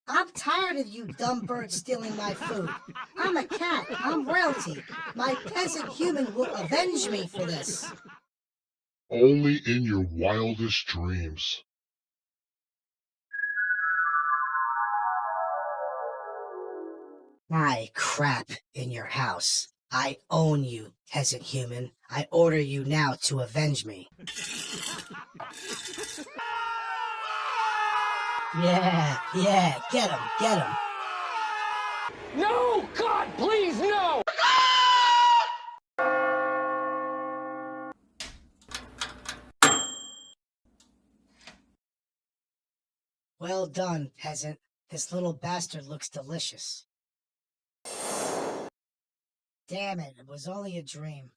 I'm tired of you dumb birds stealing my food. I'm a cat. I'm royalty. My peasant human will avenge me for this. Only in your wildest dreams. I crap in your house. I own you, peasant human. I order you now to avenge me. Yeah, get him. No! God, please, no! Well done, peasant. This little bastard looks delicious. Damn it was only a dream.